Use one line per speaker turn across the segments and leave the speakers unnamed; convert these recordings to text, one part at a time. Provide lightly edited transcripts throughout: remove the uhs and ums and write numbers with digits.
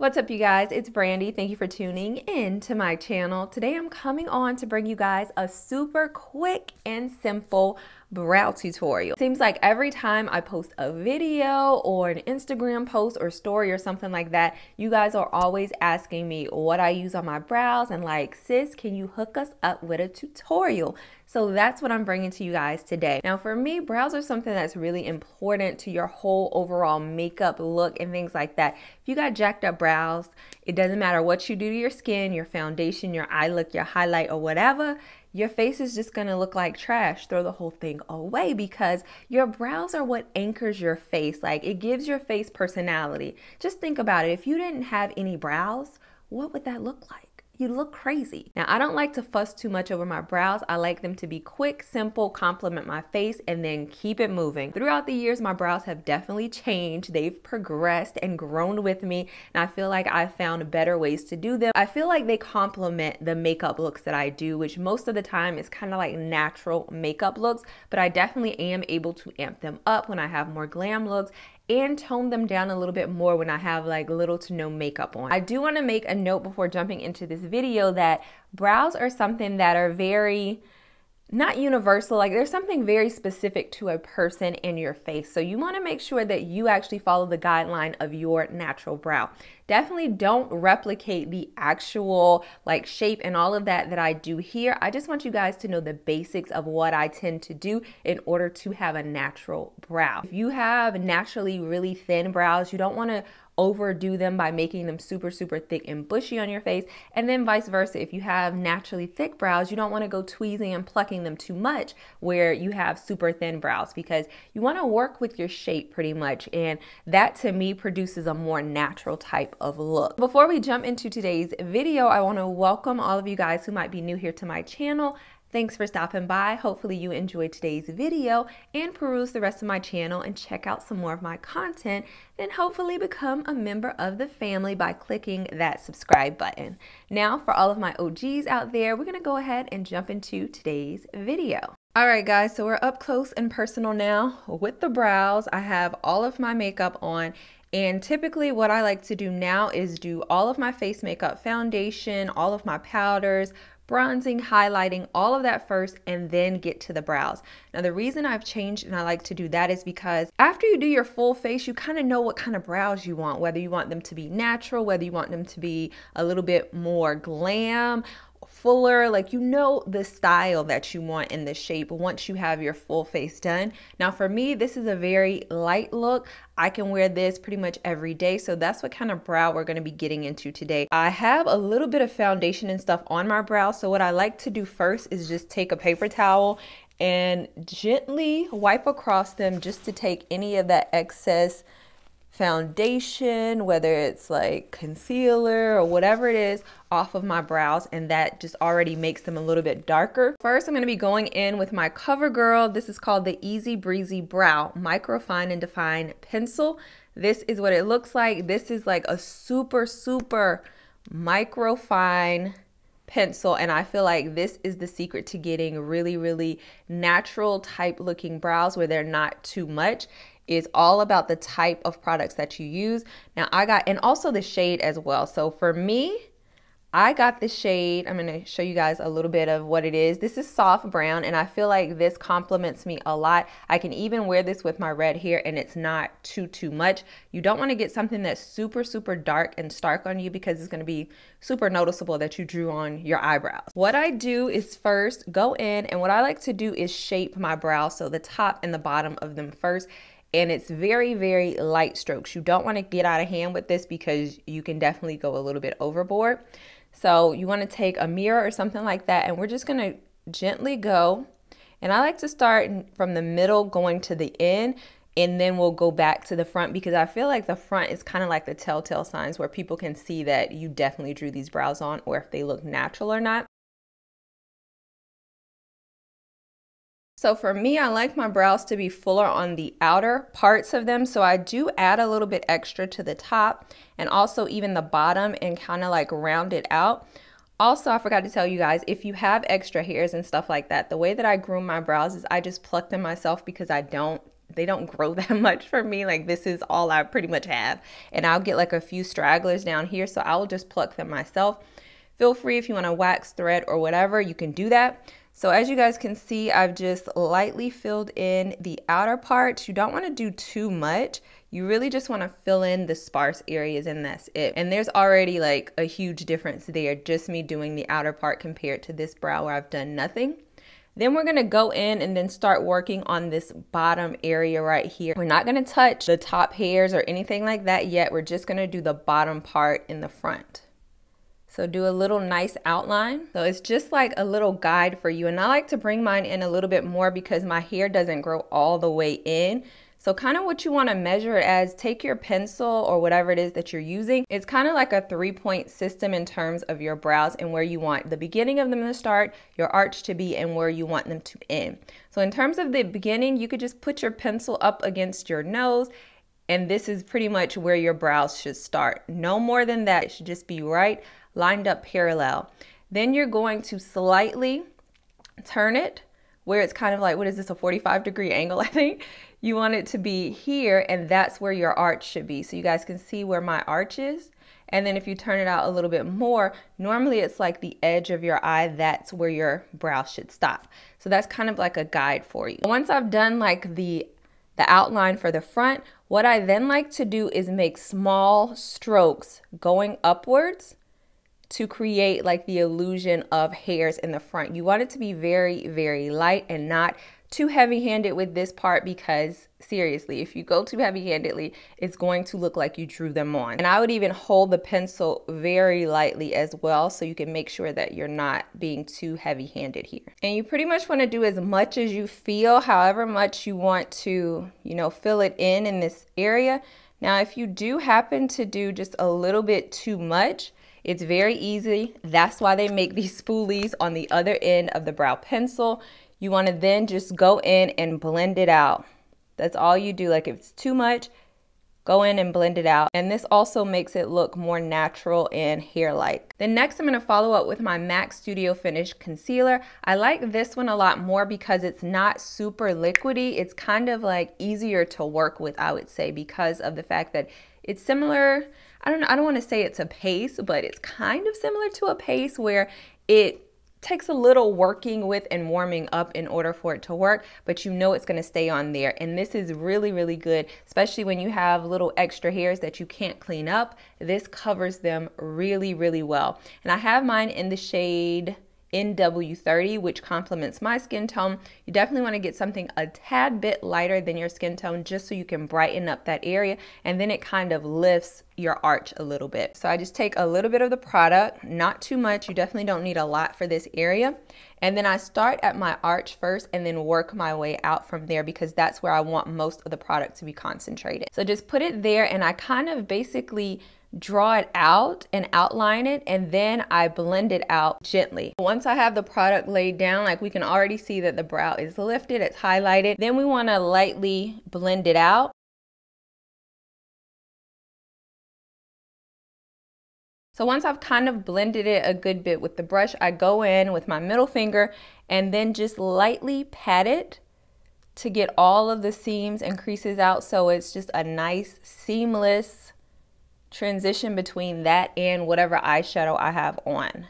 What's up, you guys? It's Brandi. Thank you for tuning in to my channel. Today I'm coming on to bring you guys a super quick and simple brow tutorial. Seems like every time I post a video or an Instagram post or story or something like that, you guys are always asking me what I use on my brows and like, sis, can you hook us up with a tutorial? So that's what I'm bringing to you guys today. Now for me, brows are something that's really important to your whole overall makeup look and things like that. If you got jacked up brows, it doesn't matter what you do to your skin, your foundation, your eye look, your highlight, or whatever, your face is just gonna look like trash. Throw the whole thing away because your brows are what anchors your face. Like, it gives your face personality. Just think about it. If you didn't have any brows, what would that look like? You look crazy. Now, I don't like to fuss too much over my brows. I like them to be quick, simple, complement my face, and then keep it moving. Throughout the years, my brows have definitely changed. They've progressed and grown with me, and I feel like I've found better ways to do them. I feel like they complement the makeup looks that I do, which most of the time is kind of like natural makeup looks, but I definitely am able to amp them up when I have more glam looks and tone them down a little bit more when I have like little to no makeup on. I do want to make a note before jumping into this video that brows are something that are very, not universal, like there's something very specific to a person and your face. So you want to make sure that you actually follow the guideline of your natural brow. Definitely don't replicate the actual like shape and all of that I do here. I just want you guys to know the basics of what I tend to do in order to have a natural brow. If you have naturally really thin brows, you don't want to overdo them by making them super thick and bushy on your face, and then vice versa. If you have naturally thick brows, you don't want to go tweezing and plucking them too much where you have super thin brows, because you want to work with your shape pretty much, and that to me produces a more natural type of look. Before we jump into today's video, I want to welcome all of you guys who might be new here to my channel. Thanks for stopping by. Hopefully you enjoyed today's video and peruse the rest of my channel and check out some more of my content, and hopefully become a member of the family by clicking that subscribe button. Now, for all of my OGs out there, we're gonna go ahead and jump into today's video. All right, guys, so we're up close and personal now with the brows. I have all of my makeup on, and typically what I like to do now is do all of my face makeup, foundation, all of my powders, bronzing, highlighting, all of that first, and then get to the brows. Now, the reason I've changed and I like to do that is because after you do your full face, you kind of know what kind of brows you want, whether you want them to be natural, whether you want them to be a little bit more glam, fuller, like you know the style that you want in the shape once you have your full face done. Now for me, this is a very light look. I can wear this pretty much every day, so that's what kind of brow we're going to be getting into today. I have a little bit of foundation and stuff on my brow, so what I like to do first is just take a paper towel and gently wipe across them just to take any of that excess foundation, whether it's like concealer or whatever it is, off of my brows, and that just already makes them a little bit darker. First, I'm going to be going in with my CoverGirl. This is called the Easy Breezy Brow Micro-Fine and Define Pencil. This is what it looks like. This is like a super micro-fine pencil, and I feel like this is the secret to getting really natural type looking brows where they're not too much. Is all about the type of products that you use. Now and also the shade as well. So for me, I got the shade, I'm gonna show you guys a little bit of what it is. This is soft brown, and I feel like this complements me a lot. I can even wear this with my red hair and it's not too much. You don't wanna get something that's super dark and stark on you, because it's gonna be super noticeable that you drew on your eyebrows. What I do is first go in, and what I like to do is shape my brows, so the top and the bottom of them first. And it's very light strokes. You don't want to get out of hand with this because you can definitely go a little bit overboard. So you want to take a mirror or something like that, and we're just going to gently go. And I like to start from the middle going to the end, and then we'll go back to the front, because I feel like the front is kind of like the telltale signs where people can see that you definitely drew these brows on, or if they look natural or not. So for me, I like my brows to be fuller on the outer parts of them, so I do add a little bit extra to the top and also even the bottom, and kind of like round it out. Also, I forgot to tell you guys, if you have extra hairs and stuff like that, the way that I groom my brows is I just pluck them myself, because I don't they don't grow that much for me. Like this is all I pretty much have. And I'll get like a few stragglers down here, so I'll just pluck them myself. Feel free if you want to wax, thread, or whatever, you can do that. So as you guys can see, I've just lightly filled in the outer parts. You don't want to do too much. You really just want to fill in the sparse areas, and that's it. And there's already like a huge difference there, just me doing the outer part compared to this brow where I've done nothing. Then we're gonna go in and then start working on this bottom area right here. We're not gonna touch the top hairs or anything like that yet. We're just gonna do the bottom part in the front. So do a little nice outline. So it's just like a little guide for you. And I like to bring mine in a little bit more because my hair doesn't grow all the way in. So kind of what you want to measure it as, take your pencil or whatever it is that you're using. It's kind of like a 3-point system in terms of your brows and where you want the beginning of them to start, your arch to be, and where you want them to end. So in terms of the beginning, you could just put your pencil up against your nose, and this is pretty much where your brows should start. No more than that. It should just be right lined up parallel. Then you're going to slightly turn it where it's kind of like, what is this, a 45-degree angle, I think? You want it to be here, and that's where your arch should be. So you guys can see where my arch is. And then if you turn it out a little bit more, normally it's like the edge of your eye, that's where your brow should stop. So that's kind of like a guide for you. Once I've done like the outline for the front, what I then like to do is make small strokes going upwards to create like the illusion of hairs in the front. You want it to be very, very light and not too heavy-handed with this part, because seriously, if you go too heavy-handedly, it's going to look like you drew them on. And I would even hold the pencil very lightly as well, so you can make sure that you're not being too heavy-handed here. And you pretty much want to do as much as you feel, however much you want to, you know, fill it in this area. Now, if you do happen to do just a little bit too much, it's very easy. That's why they make these spoolies on the other end of the brow pencil. You want to then just go in and blend it out. That's all you do. Like if it's too much, go in and blend it out. And this also makes it look more natural and hair-like. Then next I'm going to follow up with my MAC Studio Finish Concealer. I like this one a lot more because it's not super liquidy. It's kind of like easier to work with, I would say, because of the fact that it's similar. I don't want to say it's a paste, but it's kind of similar to a paste where it takes a little working with and warming up in order for it to work, but you know it's going to stay on there. And this is really, really good, especially when you have little extra hairs that you can't clean up. This covers them really, really well. And I have mine in the shade NW30, which complements my skin tone. You definitely want to get something a tad bit lighter than your skin tone, just so you can brighten up that area, and then it kind of lifts your arch a little bit. So I just take a little bit of the product, not too much. You definitely don't need a lot for this area. And then I start at my arch first and then work my way out from there, because that's where I want most of the product to be concentrated. So just put it there, and I kind of basically draw it out and outline it, and then I blend it out gently. Once I have the product laid down, like we can already see that the brow is lifted, it's highlighted. Then we want to lightly blend it out. So once I've kind of blended it a good bit with the brush, I go in with my middle finger and then just lightly pat it to get all of the seams and creases out, so it's just a nice seamless transition between that and whatever eyeshadow I have on.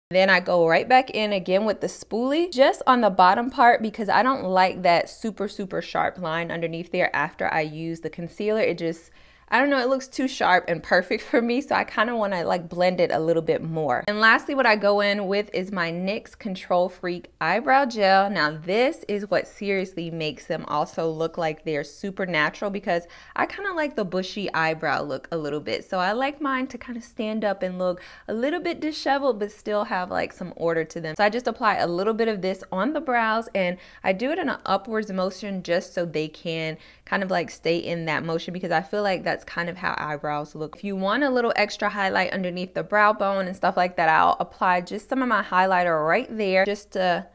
Then I go right back in again with the spoolie just on the bottom part, because I don't like that super sharp line underneath there after I use the concealer. It just, I don't know, it looks too sharp and perfect for me, so I kind of want to like blend it a little bit more. And lastly, what I go in with is my NYX Control Freak Eyebrow Gel. Now this is what seriously makes them also look like they're super natural, because I kind of like the bushy eyebrow look a little bit. So I like mine to kind of stand up and look a little bit disheveled, but still have like some order to them. So I just apply a little bit of this on the brows, and I do it in an upwards motion just so they can kind of like stay in that motion, because I feel like that's kind of how eyebrows look. If you want a little extra highlight underneath the brow bone and stuff like that, I'll apply just some of my highlighter right there just to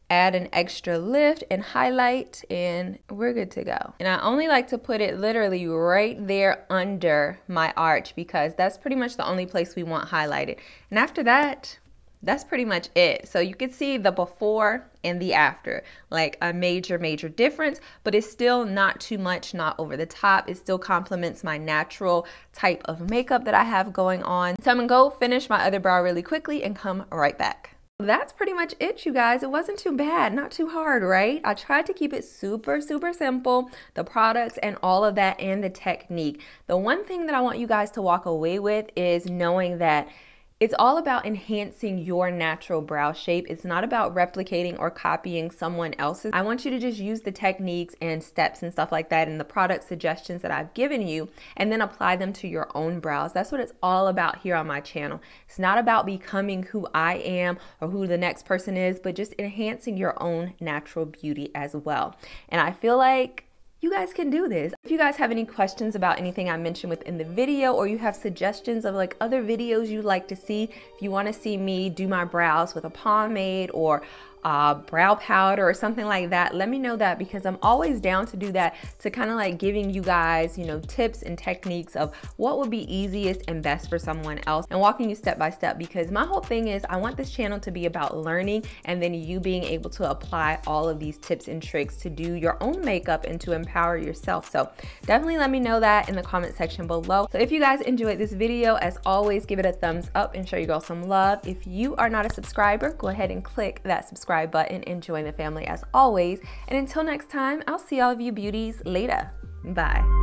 add an extra lift and highlight, and we're good to go. And I only like to put it literally right there under my arch, because that's pretty much the only place we want highlighted. And after that, that's pretty much it. So you can see the before and the after. Like a major difference, but it's still not too much, not over the top. It still complements my natural type of makeup that I have going on. So I'm gonna go finish my other brow really quickly and come right back. That's pretty much it, you guys. It wasn't too bad, not too hard, right? I tried to keep it super simple, the products and all of that and the technique. The one thing that I want you guys to walk away with is knowing that it's all about enhancing your natural brow shape. It's not about replicating or copying someone else's. I want you to just use the techniques and steps and stuff like that and the product suggestions that I've given you and then apply them to your own brows. That's what it's all about here on my channel. It's not about becoming who I am or who the next person is, but just enhancing your own natural beauty as well. And I feel like you guys can do this. If you guys have any questions about anything I mentioned within the video, or you have suggestions of like other videos you'd like to see, if you want to see me do my brows with a pomade or brow powder or something like that, let me know that, because I'm always down to do that, to kind of like giving you guys, you know, tips and techniques of what would be easiest and best for someone else and walking you step by step, because my whole thing is I want this channel to be about learning and then you being able to apply all of these tips and tricks to do your own makeup and to empower yourself. So definitely let me know that in the comment section below. So if you guys enjoyed this video, as always, give it a thumbs up and show your girl some love. If you are not a subscriber, go ahead and click that subscribe button and join the family as always. And until next time, I'll see all of you beauties later. Bye.